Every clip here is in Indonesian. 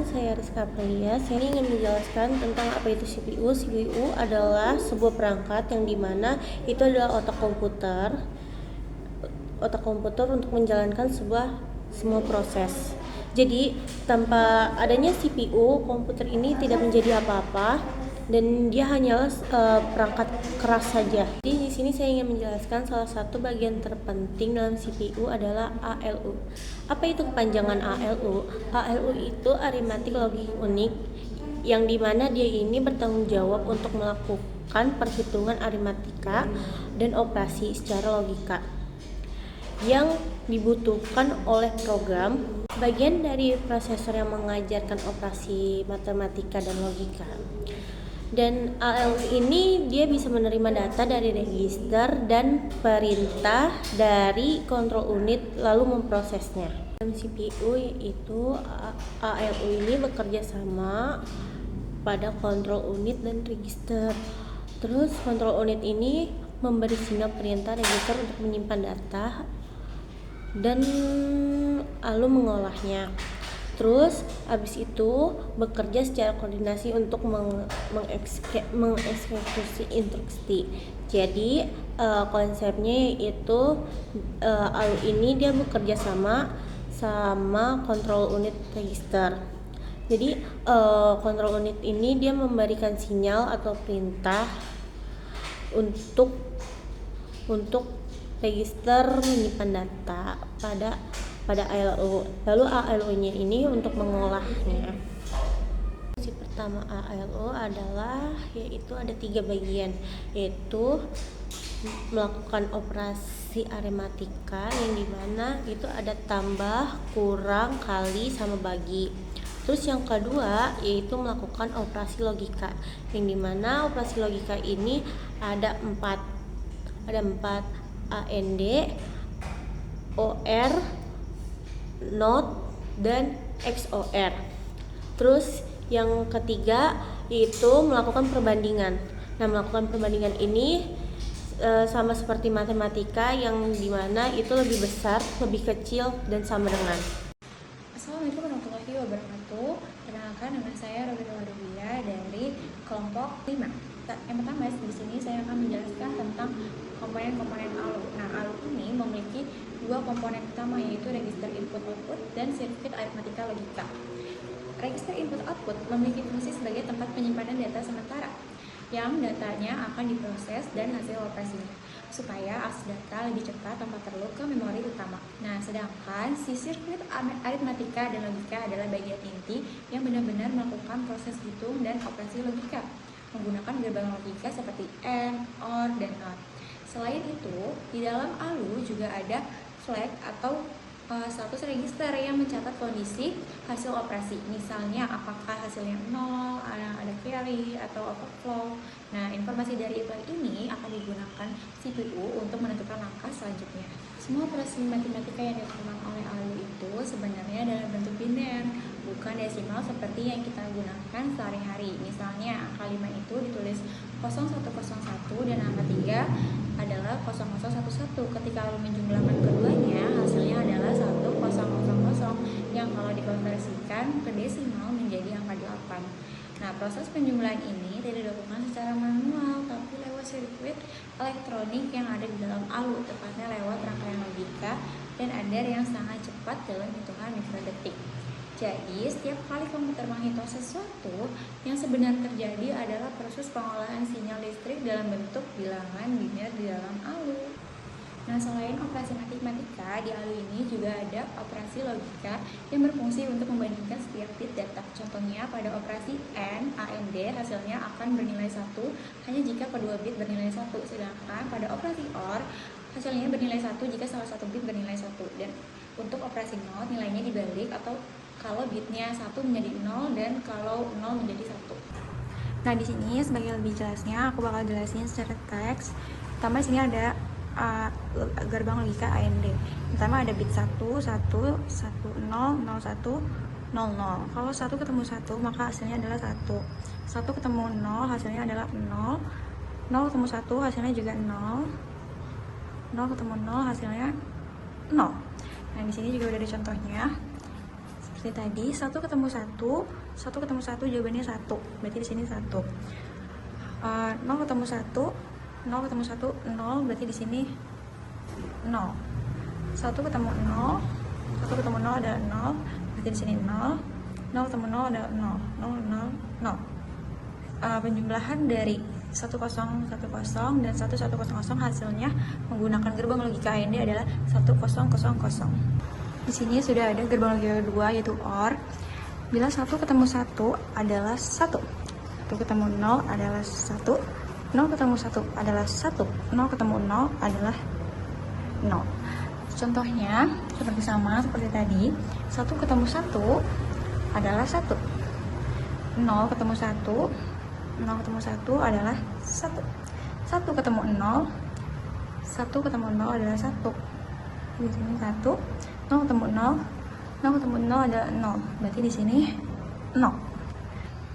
saya Rizka Aprilia. Saya ingin menjelaskan tentang apa itu CPU. CPU adalah sebuah perangkat yang dimana itu adalah otak komputer untuk menjalankan semua proses. Jadi tanpa adanya CPU, komputer ini tidak menjadi apa-apa dan dia hanyalah perangkat keras saja. Jadi di sini saya ingin menjelaskan salah satu bagian terpenting dalam CPU adalah ALU. Apa itu kepanjangan ALU? ALU itu Arithmetic Logic Unit, yang dimana dia ini bertanggung jawab untuk melakukan perhitungan aritmatika dan operasi secara logika yang dibutuhkan oleh program, bagian dari prosesor yang mengajarkan operasi matematika dan logika. Dan ALU ini dia bisa menerima data dari register dan perintah dari control unit lalu memprosesnya. Dalam CPU itu ALU ini bekerja sama pada control unit dan register. Terus control unit ini memberi sinyal perintah register untuk menyimpan data dan lalu mengolahnya. Terus habis itu bekerja secara koordinasi untuk mengeksekusi instruksi. Jadi konsepnya itu ALU ini dia bekerja sama control unit register. Jadi control unit ini dia memberikan sinyal atau perintah untuk register menyimpan data pada ALU. Lalu ALU-nya ini untuk mengolahnya. Fungsi pertama ALU adalah yaitu ada 3 bagian, yaitu melakukan operasi aritmatika yang dimana itu ada tambah, kurang, kali, sama bagi. Terus yang kedua yaitu melakukan operasi logika, yang dimana operasi logika ini ada 4 AND, OR, NOT, dan XOR. Terus yang ketiga yaitu melakukan perbandingan. Nah, melakukan perbandingan ini sama seperti matematika, yang dimana itu lebih besar, lebih kecil, dan sama dengan. Assalamualaikum warahmatullahi wabarakatuh. Perkenalkan, nama saya Roberta Wadovia dari kelompok 5. Yang pertama, di sini saya akan menjelaskan tentang komponen-komponen ALU. Nah, ALU ini memiliki 2 komponen utama, yaitu register input-output dan sirkuit aritmatika logika. Register input-output memiliki fungsi sebagai tempat penyimpanan data sementara, yang datanya akan diproses dan hasil operasinya, supaya akses data lebih cepat tanpa perlu ke memori utama. Nah, sedangkan si sirkuit aritmatika dan logika adalah bagian inti yang benar-benar melakukan proses hitung dan operasi logika menggunakan gerbang logika seperti AND, OR, dan NOT. Selain itu, di dalam ALU juga ada flag atau status register yang mencatat kondisi hasil operasi. Misalnya apakah hasilnya 0, ada carry atau overflow. Nah, informasi dari flag ini akan digunakan CPU untuk menentukan langkah selanjutnya. Semua operasi matematika yang dilakukan oleh ALU itu sebenarnya dalam bentuk biner, bukan desimal seperti yang kita gunakan sehari-hari. Misalnya angka 5 itu ditulis 0101 dan angka 3 adalah 0011. Ketika lalu menjumlahkan keduanya, hasilnya adalah 1000, yang kalau dikonversikan ke desimal menjadi angka 8. Nah, proses penjumlahan ini tidak dilakukan secara manual, tapi lewat sirkuit elektronik yang ada di dalam ALU, tepatnya lewat rangkaian logika dan adder yang sangat cepat dalam hitungan mikrodetik. Jadi, setiap kali komputer menghitung sesuatu, yang sebenarnya terjadi adalah proses pengolahan sinyal listrik dalam bentuk bilangan biner di dalam ALU. Nah, selain operasi matematika, di ALU ini juga ada operasi logika yang berfungsi untuk membandingkan setiap bit data. Contohnya, pada operasi AND, hasilnya akan bernilai 1 hanya jika kedua bit bernilai 1. Sedangkan pada operasi OR, hasilnya bernilai 1 jika salah satu bit bernilai 1. Dan untuk operasi NOT, nilainya dibalik atau kalau bitnya 1 menjadi 0 dan kalau 0 menjadi 1. Nah, di sini sebagai lebih jelasnya aku bakal jelasin secara teks. Pertama, di sini ada gerbang logika AND. Pertama ada bit 1, 1, 1, 0, 0, 1, 0, 0. Kalau 1 ketemu 1, maka hasilnya adalah 1. 1 ketemu 0, hasilnya adalah 0. 0 ketemu 1, hasilnya juga 0. 0 ketemu 0, hasilnya 0. Nah, di sini juga udah ada contohnya. Seperti seperti tadi, 1 ketemu 1, 1 ketemu 1 jawabannya 1. Berarti di sini 1. 0 ketemu 1, 0 ketemu 1, 0, berarti di sini 0. 1 ketemu 0, 1 ketemu 0 adalah 0, berarti di sini 0. 0 ketemu 0 adalah 0, 0, 0, 0. Penjumlahan dari 1010 dan 1100 hasilnya menggunakan gerbang logika AND adalah 1000. Di sini sudah ada gerbang logika kedua yaitu OR. Bila 1 ketemu 1 adalah 1, 1 ketemu 0 adalah 1, 0 ketemu 1 adalah 1, 0 ketemu 0 adalah 0. Contohnya seperti seperti tadi, 1 ketemu 1 adalah 1, 0 ketemu 1, 0 ketemu 1 adalah 1, 1 ketemu 0, 1 ketemu 0 adalah 1. Di sini 1, 0 ketemu 0, 0 ketemu 0 adalah 0. Berarti di sini 0.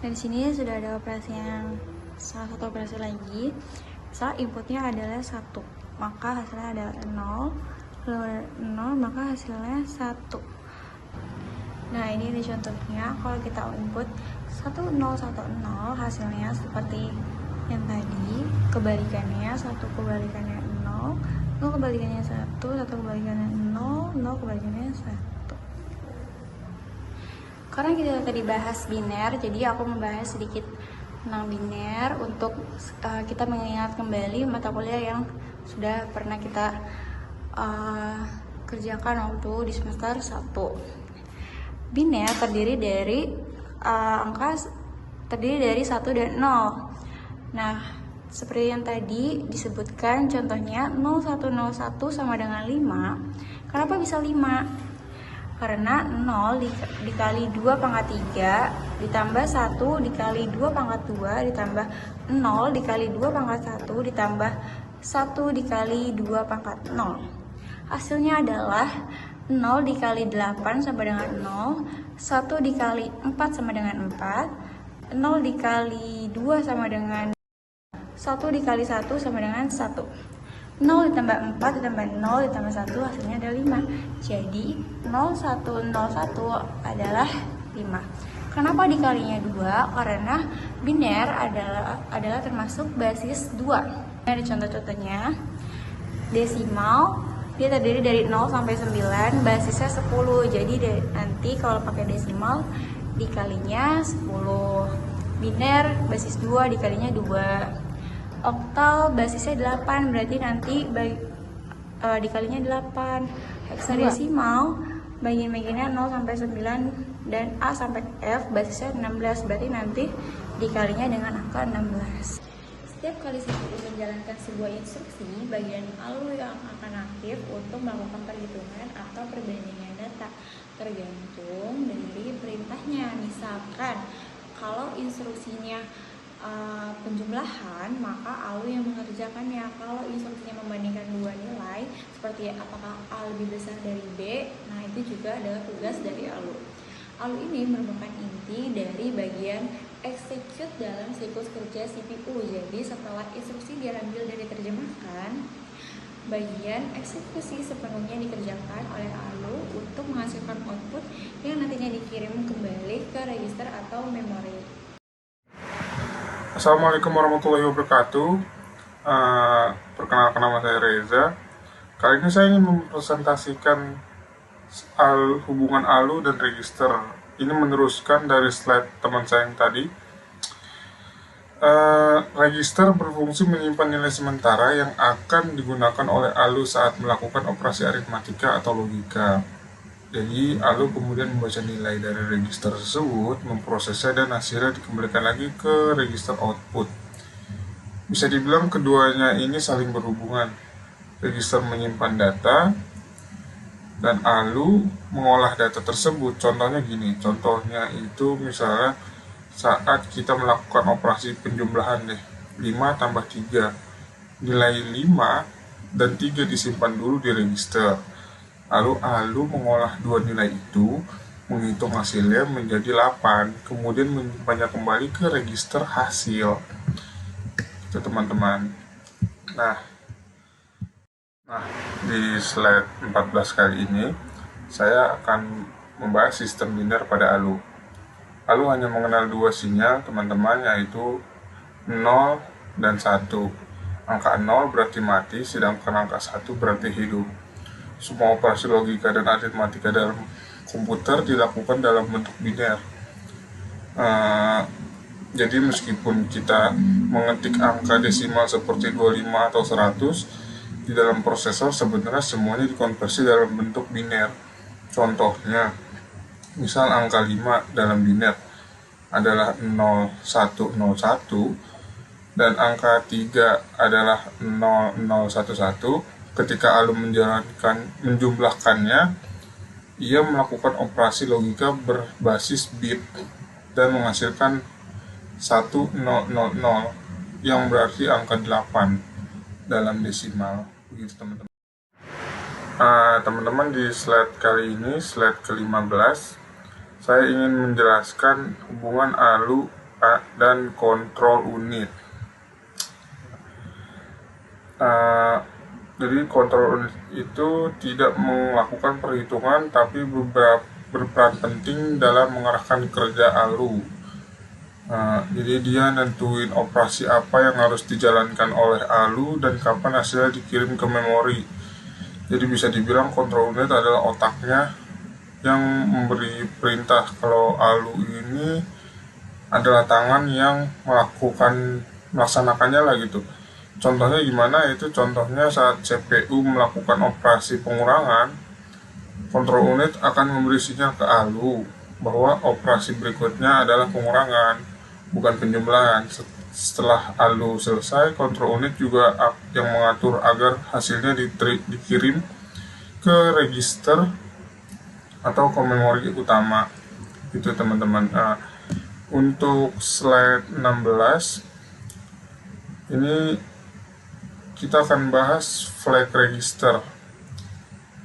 Dan di sini sudah ada operasi yang salah satu operasi lagi. Saat inputnya adalah 1, maka hasilnya adalah 0. Kalau 0 maka hasilnya 1. Nah, ini contohnya. Kalau kita input 1010, hasilnya seperti yang tadi. Kebalikannya 1 kebalikannya 0, 0 kebalikannya 1, 1 kebalikannya 0, 0 kebalikannya 1. Karena kita tadi bahas biner, jadi aku membahas sedikit tentang biner untuk kita mengingat kembali mata kuliah yang sudah pernah kita kerjakan waktu di semester 1. Biner terdiri dari terdiri dari 1 dan 0. Nah, seperti yang tadi disebutkan contohnya 0101 sama dengan 5. Kenapa bisa 5? Karena 0 dikali 2 pangkat 3 ditambah 1 dikali 2 pangkat 2 ditambah 0 dikali 2 pangkat 1 ditambah 1 dikali 2 pangkat 0. Hasilnya adalah 0 dikali 8 sama dengan 0, 1 dikali 4 sama dengan 4, 0 dikali 2 sama dengan 1 dikali 1 sama dengan 1. 0 ditambah 4 ditambah 0 ditambah 1 hasilnya adalah 5. Jadi 0101 adalah 5. Kenapa dikalinya 2? Karena biner adalah termasuk basis 2. Ada contoh-contohnya. Desimal dia terdiri dari 0 sampai 9, basisnya 10. Jadi nanti kalau pakai desimal dikalinya 10. Biner basis 2 dikalinya 2. Oktal basisnya 8, berarti nanti dikalinya 8. Heksadesimal bagian-bagiannya 0 sampai 9 dan A sampai F basisnya 16, berarti nanti dikalinya dengan angka 16. Setiap kali CPU menjalankan sebuah instruksi, bagian ALU yang akan aktif untuk melakukan perhitungan atau perbandingan data tergantung dari perintahnya. Misalkan kalau instruksinya penjumlahan, maka ALU yang mengerjakannya. Kalau instruksinya membandingkan dua nilai, seperti apakah A lebih besar dari B, nah itu juga adalah tugas dari ALU. ALU ini merupakan inti dari bagian execute dalam siklus kerja CPU. Jadi setelah instruksi diambil dan diterjemahkan, bagian eksekusi sepenuhnya dikerjakan oleh ALU untuk menghasilkan output yang nantinya dikirim kembali ke register atau memori. Assalamualaikum warahmatullahi wabarakatuh. Perkenalkan, nama saya Reza. Kali ini saya ingin mempresentasikan hubungan ALU dan register. Ini meneruskan dari slide teman saya yang tadi. Register berfungsi menyimpan nilai sementara yang akan digunakan oleh ALU saat melakukan operasi aritmatika atau logika. Jadi ALU kemudian membaca nilai dari register tersebut, memprosesnya, dan hasilnya dikembalikan lagi ke register output. Bisa dibilang keduanya ini saling berhubungan. Register menyimpan data dan ALU mengolah data tersebut. Contohnya gini, contohnya itu misalnya saat kita melakukan operasi penjumlahan 5 tambah 3, nilai 5 dan 3 disimpan dulu di register. Lalu ALU mengolah dua nilai itu, menghitung hasilnya menjadi 8, kemudian menyimpannya kembali ke register hasil. Itu teman-teman. Nah, di slide 14 kali ini saya akan membahas sistem biner pada ALU. ALU hanya mengenal dua sinyal teman-teman, yaitu 0 dan 1. Angka 0 berarti mati, sedangkan angka 1 berarti hidup. Semua operasi logika dan aritmatika dalam komputer dilakukan dalam bentuk biner. Jadi meskipun kita mengetik angka desimal seperti 25 atau 100, di dalam prosesor sebenarnya semuanya dikonversi dalam bentuk biner. Contohnya, misal angka 5 dalam biner adalah 0101 dan angka 3 adalah 0011. Ketika ALU menjumlahkannya, ia melakukan operasi logika berbasis bit dan menghasilkan 1000 yang berarti angka 8 dalam desimal. Begitu teman-teman. Teman-teman, di slide kali ini, slide ke-15, saya ingin menjelaskan hubungan ALU dan kontrol unit. Jadi kontrol unit itu tidak melakukan perhitungan, tapi berperan penting dalam mengarahkan kerja ALU. Jadi dia nentuin operasi apa yang harus dijalankan oleh ALU dan kapan hasilnya dikirim ke memori. Jadi bisa dibilang kontrol unit adalah otaknya yang memberi perintah. Kalau ALU ini adalah tangan yang melaksanakannya lah gitu. Contohnya gimana? Itu contohnya saat CPU melakukan operasi pengurangan, kontrol unit akan memberi sinyal ke ALU bahwa operasi berikutnya adalah pengurangan, bukan penjumlahan. Setelah ALU selesai, kontrol unit juga yang mengatur agar hasilnya dikirim ke register atau ke memori utama. Itu teman-teman. Untuk slide 16 ini kita akan bahas flag register.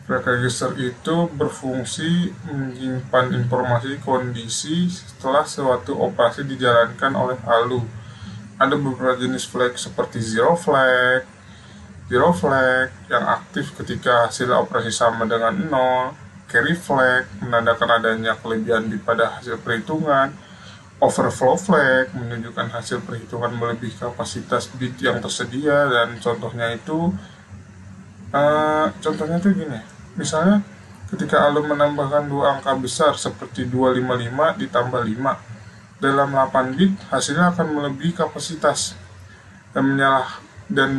Flag register itu berfungsi menyimpan informasi kondisi setelah suatu operasi dijalankan oleh ALU. Ada beberapa jenis flag seperti zero flag yang aktif ketika hasil operasi sama dengan 0, carry flag menandakan adanya kelebihan pada hasil perhitungan, overflow flag menunjukkan hasil perhitungan melebihi kapasitas bit yang tersedia. Dan contohnya itu gini, misalnya ketika ALU menambahkan dua angka besar seperti 255 ditambah 5 dalam 8 bit, hasilnya akan melebihi kapasitas dan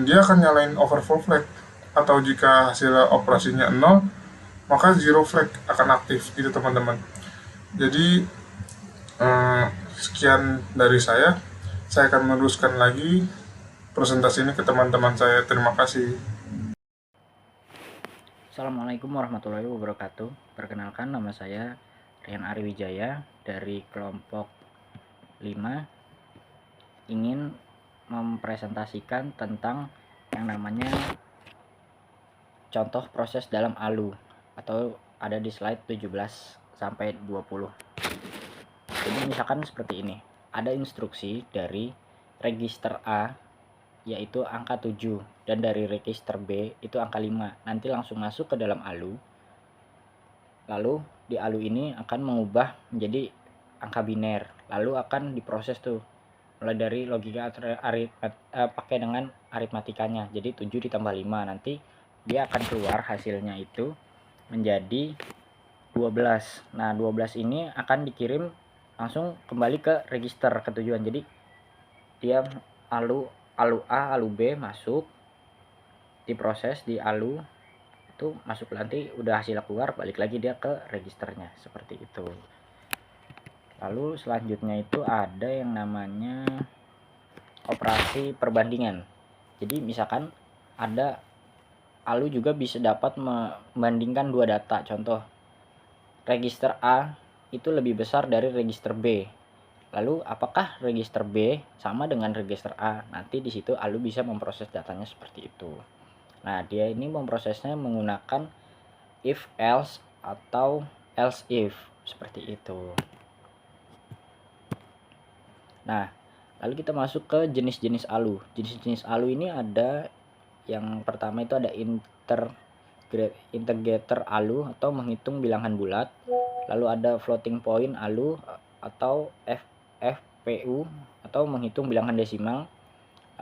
dia akan nyalain overflow flag. Atau jika hasil operasinya 0, maka zero flag akan aktif gitu teman-teman. Jadi sekian dari saya akan meneruskan lagi presentasi ini ke teman-teman saya. Terima kasih. Assalamualaikum warahmatullahi wabarakatuh. Perkenalkan, nama saya Rian Ariwijaya dari kelompok 5. Ingin mempresentasikan tentang yang namanya contoh proses dalam ALU, atau ada di slide 17 sampai 20. Jadi misalkan seperti ini, ada instruksi dari register A yaitu angka 7 dan dari register B itu angka 5. Nanti langsung masuk ke dalam ALU. Lalu di ALU ini akan mengubah menjadi angka biner. Lalu akan diproses tuh mulai dari logika pakai dengan aritmatikanya. Jadi 7 ditambah 5, nanti dia akan keluar hasilnya itu menjadi 12. Nah, 12 ini akan dikirim langsung kembali ke register ketujuan. Jadi dia ALU A, ALU B masuk, diproses di ALU itu masuk, nanti udah hasil keluar balik lagi dia ke registernya, seperti itu. Lalu selanjutnya itu ada yang namanya operasi perbandingan. Jadi misalkan ada ALU juga bisa dapat membandingkan dua data. Contoh, register A itu lebih besar dari register B. Lalu apakah register B sama dengan register A? Nanti di situ ALU bisa memproses datanya seperti itu. Nah, dia ini memprosesnya menggunakan if else atau else if, seperti itu. Nah, lalu kita masuk ke jenis-jenis ALU. Jenis-jenis ALU ini ada, yang pertama itu ada integrator ALU atau menghitung bilangan bulat. Lalu ada floating point ALU atau FPU atau menghitung bilangan desimal.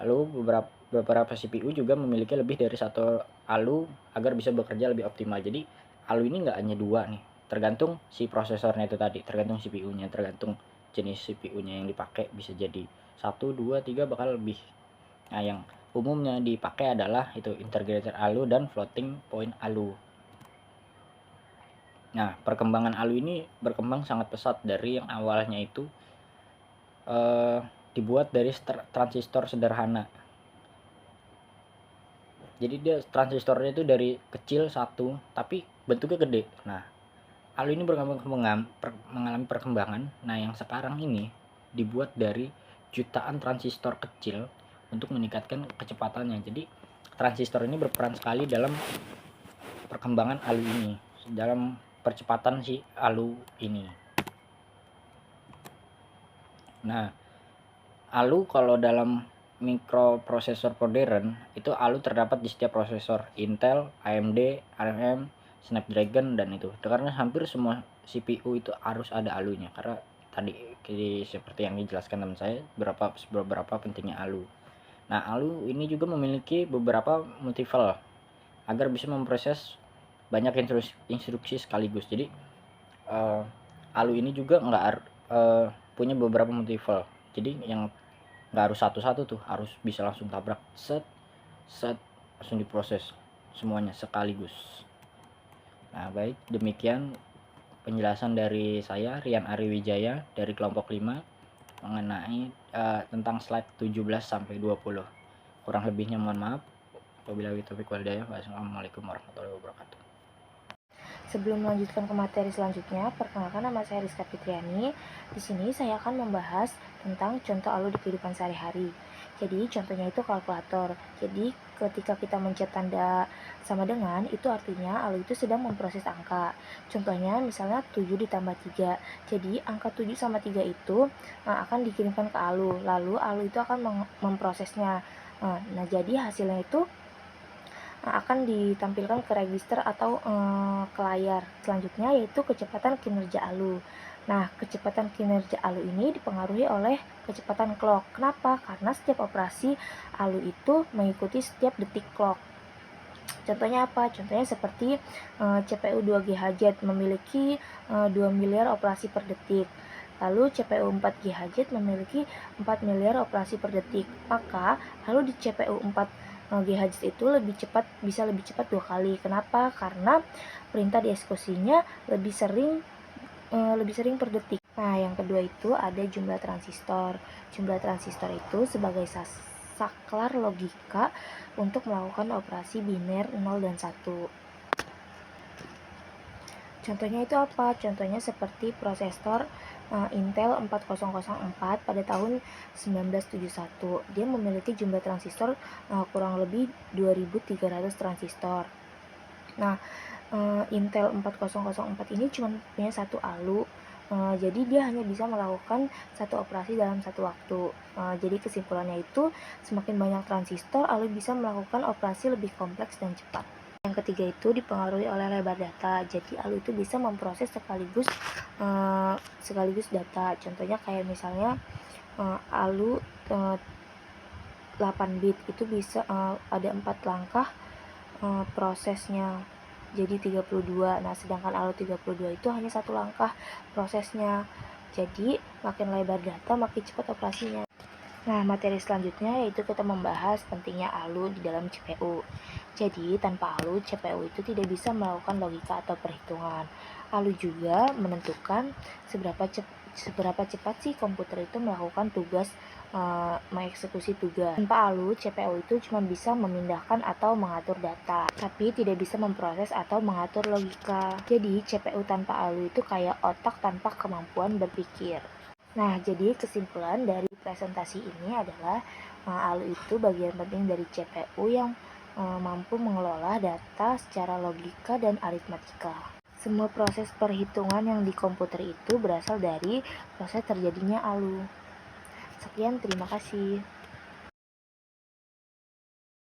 Lalu beberapa CPU juga memiliki lebih dari satu ALU agar bisa bekerja lebih optimal. Jadi ALU ini nggak hanya dua nih, tergantung si prosesornya itu tadi, tergantung CPU-nya, tergantung jenis CPU-nya yang dipakai, bisa jadi 1, 2, 3 bahkan lebih. Nah, yang umumnya dipakai adalah itu integrated ALU dan floating point ALU. Nah, perkembangan ALU ini berkembang sangat pesat dari yang awalnya itu dibuat dari transistor sederhana. Jadi dia transistornya itu dari kecil satu tapi bentuknya gede. Nah, ALU ini mengalami perkembangan. Nah, yang sekarang ini dibuat dari jutaan transistor kecil untuk meningkatkan kecepatannya. Jadi transistor ini berperan sekali dalam perkembangan ALU ini, dalam percepatan si ALU ini. Nah, ALU kalau dalam mikroprosesor modern itu ALU terdapat di setiap prosesor Intel, AMD, ARM, Snapdragon dan itu. Karena hampir semua CPU itu harus ada ALU-nya karena tadi seperti yang dijelaskan teman saya beberapa pentingnya ALU. Nah, ALU ini juga memiliki beberapa multiple agar bisa memproses banyak instruksi sekaligus. Jadi ALU ini juga punya beberapa multiple. Jadi yang nggak harus satu-satu tuh, harus bisa langsung tabrak set langsung diproses semuanya sekaligus. Nah, baik, demikian penjelasan dari saya Rian Ariwijaya dari kelompok 5 mengenai tentang slide 17 sampai 20. Kurang lebihnya mohon maaf. Wabillahi taufiq wal hidayah. Wassalamualaikum warahmatullahi wabarakatuh. Sebelum melanjutkan ke materi selanjutnya, perkenalkan nama saya Rizka Fitriani. Di sini saya akan membahas tentang contoh ALU di kehidupan sehari-hari. Jadi contohnya itu kalkulator. Jadi ketika kita mencet tanda sama dengan, itu artinya ALU itu sedang memproses angka. Contohnya misalnya 7 ditambah 3. Jadi angka 7 sama 3 itu akan dikirimkan ke ALU. Lalu ALU itu akan memprosesnya. Nah, jadi hasilnya itu akan ditampilkan ke register atau ke layar. Selanjutnya yaitu kecepatan kinerja ALU. Nah, kecepatan kinerja ALU ini dipengaruhi oleh kecepatan clock. Kenapa? Karena setiap operasi ALU itu mengikuti setiap detik clock. Contohnya apa? Contohnya seperti CPU 2 GHz memiliki 2 miliar operasi per detik. Lalu CPU 4 GHz memiliki 4 miliar operasi per detik. Maka lalu di CPU 4 GHz itu bisa lebih cepat 2 kali. Kenapa? Karena perintah dieksekusinya lebih sering per detik. Nah, yang kedua itu ada jumlah transistor. Jumlah transistor itu sebagai saklar logika untuk melakukan operasi biner 0 dan 1. Contohnya itu apa? Contohnya seperti prosesor Intel 4004 pada tahun 1971. Dia memiliki jumlah transistor kurang lebih 2300 transistor. Nah, Intel 4004 ini cuma punya satu ALU. Jadi dia hanya bisa melakukan satu operasi dalam satu waktu. Jadi kesimpulannya itu semakin banyak transistor, ALU bisa melakukan operasi lebih kompleks dan cepat. Yang ketiga itu dipengaruhi oleh lebar data. Jadi ALU itu bisa memproses sekaligus data. Contohnya kayak misalnya ALU 8 bit itu bisa ada 4 langkah prosesnya. Jadi 32. Nah, sedangkan ALU 32 itu hanya satu langkah prosesnya. Jadi makin lebar data makin cepat operasinya. Nah, materi selanjutnya yaitu kita membahas pentingnya ALU di dalam CPU. Jadi, tanpa ALU, CPU itu tidak bisa melakukan logika atau perhitungan. ALU juga menentukan seberapa cepat sih komputer itu melakukan tugas, mengeksekusi tugas. Tanpa ALU, CPU itu cuma bisa memindahkan atau mengatur data, tapi tidak bisa memproses atau mengatur logika. Jadi, CPU tanpa ALU itu kayak otak tanpa kemampuan berpikir. Nah, jadi kesimpulan dari presentasi ini adalah ALU itu bagian penting dari CPU yang mampu mengelola data secara logika dan aritmatika. Semua proses perhitungan yang di komputer itu berasal dari proses terjadinya ALU. Sekian, terima kasih.